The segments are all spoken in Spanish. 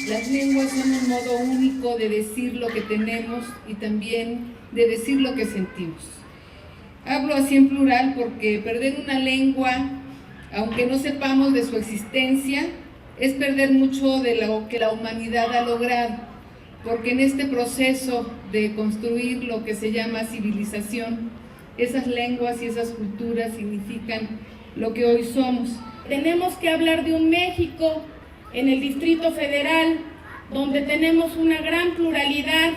Las lenguas son un modo único de decir lo que tenemos y también de decir lo que sentimos. Hablo así en plural porque perder una lengua, aunque no sepamos de su existencia, es perder mucho de lo que la humanidad ha logrado, porque en este proceso de construir lo que se llama civilización, esas lenguas y esas culturas significan lo que hoy somos. Tenemos que hablar de un México en el Distrito Federal, donde tenemos una gran pluralidad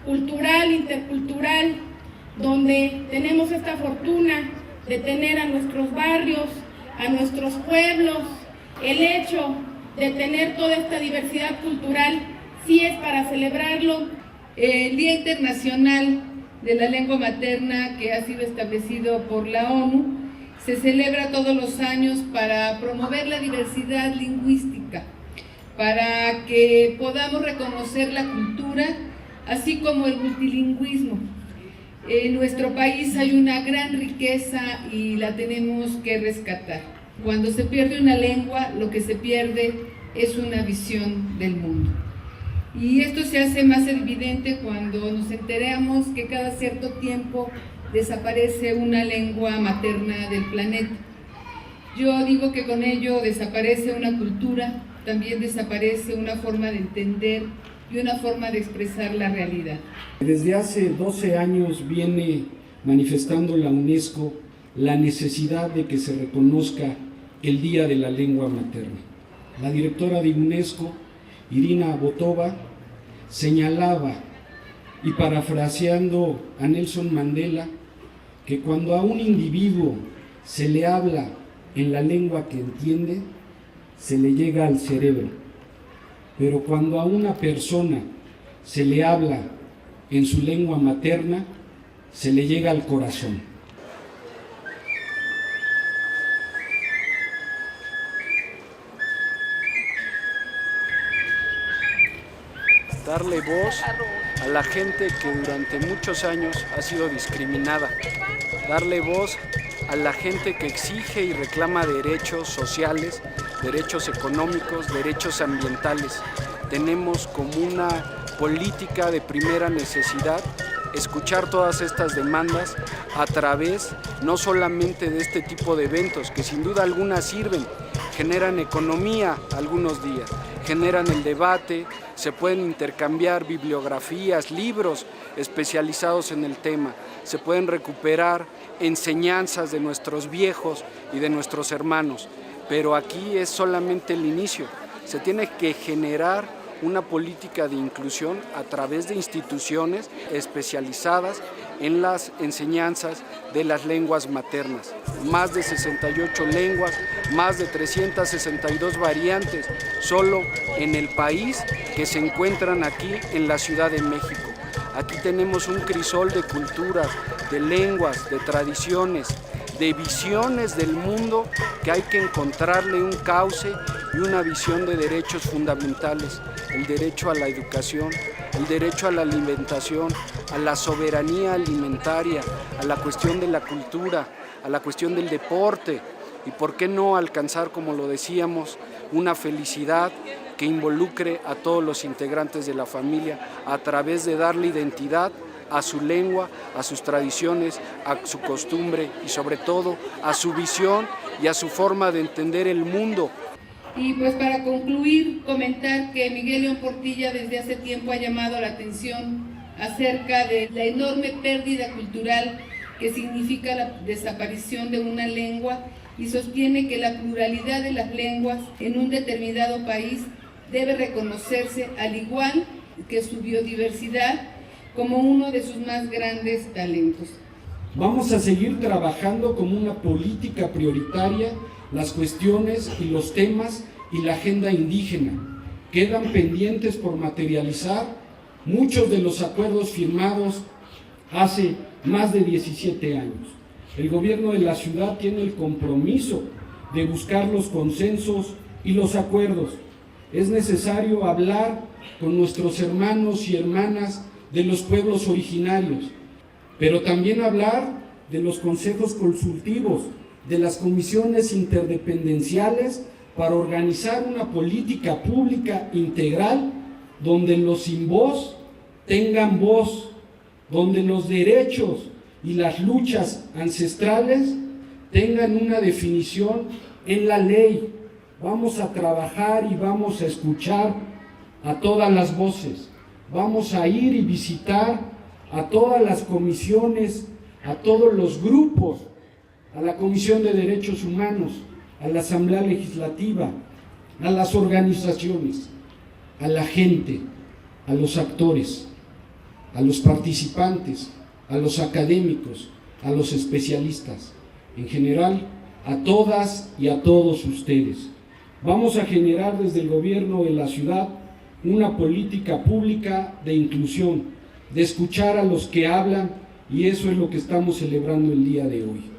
cultural, intercultural, donde tenemos esta fortuna de tener a nuestros barrios, a nuestros pueblos. El hecho de tener toda esta diversidad cultural sí es para celebrarlo. El Día Internacional de la Lengua Materna, que ha sido establecido por la ONU, se celebra todos los años para promover la diversidad lingüística, para que podamos reconocer la cultura, así como el multilingüismo. En nuestro país hay una gran riqueza y la tenemos que rescatar. Cuando se pierde una lengua, lo que se pierde es una visión del mundo. Y esto se hace más evidente cuando nos enteramos que cada cierto tiempo desaparece una lengua materna del planeta. Yo digo que con ello desaparece una cultura, también desaparece una forma de entender y una forma de expresar la realidad. Desde hace 12 años viene manifestando la UNESCO la necesidad de que se reconozca el Día de la Lengua Materna. La directora de UNESCO, Irina Botova, señalaba, y parafraseando a Nelson Mandela, que cuando a un individuo se le habla en la lengua que entiende, se le llega al cerebro, pero cuando a una persona se le habla en su lengua materna, se le llega al corazón. Darle voz a la gente que durante muchos años ha sido discriminada, darle voz a la gente que exige y reclama derechos sociales, derechos económicos, derechos ambientales. Tenemos como una política de primera necesidad escuchar todas estas demandas a través no solamente de este tipo de eventos, que sin duda alguna sirven, generan economía algunos días, generan el debate, se pueden intercambiar bibliografías, libros especializados en el tema, se pueden recuperar enseñanzas de nuestros viejos y de nuestros hermanos, pero aquí es solamente el inicio. Se tiene que generar una política de inclusión a través de instituciones especializadas en las enseñanzas de las lenguas maternas. Más de 68 lenguas, más de 362 variantes, solo en el país, que se encuentran aquí en la Ciudad de México. Aquí tenemos un crisol de culturas, de lenguas, de tradiciones, de visiones del mundo que hay que encontrarle un cauce y una visión de derechos fundamentales, el derecho a la educación, el derecho a la alimentación, a la soberanía alimentaria, a la cuestión de la cultura, a la cuestión del deporte y por qué no alcanzar, como lo decíamos, una felicidad que involucre a todos los integrantes de la familia a través de darle identidad a su lengua, a sus tradiciones, a su costumbre y sobre todo a su visión y a su forma de entender el mundo. Y pues para concluir, comentar que Miguel León Portilla desde hace tiempo ha llamado la atención acerca de la enorme pérdida cultural que significa la desaparición de una lengua y sostiene que la pluralidad de las lenguas en un determinado país debe reconocerse al igual que su biodiversidad como uno de sus más grandes talentos. Vamos a seguir trabajando como una política prioritaria las cuestiones y los temas y la agenda indígena. Quedan pendientes por materializar muchos de los acuerdos firmados hace más de 17 años. El gobierno de la ciudad tiene el compromiso de buscar los consensos y los acuerdos. Es necesario hablar con nuestros hermanos y hermanas de los pueblos originarios, pero también hablar de los consejos consultivos, de las comisiones interdependenciales para organizar una política pública integral donde los sin voz tengan voz, donde los derechos y las luchas ancestrales tengan una definición en la ley. Vamos a trabajar y vamos a escuchar a todas las voces. Vamos a ir y visitar a todas las comisiones, a todos los grupos, a la Comisión de Derechos Humanos, a la Asamblea Legislativa, a las organizaciones, a la gente, a los actores, a los participantes, a los académicos, a los especialistas, en general, a todas y a todos ustedes. Vamos a generar desde el gobierno de la ciudad una política pública de inclusión, de escuchar a los que hablan, y eso es lo que estamos celebrando el día de hoy.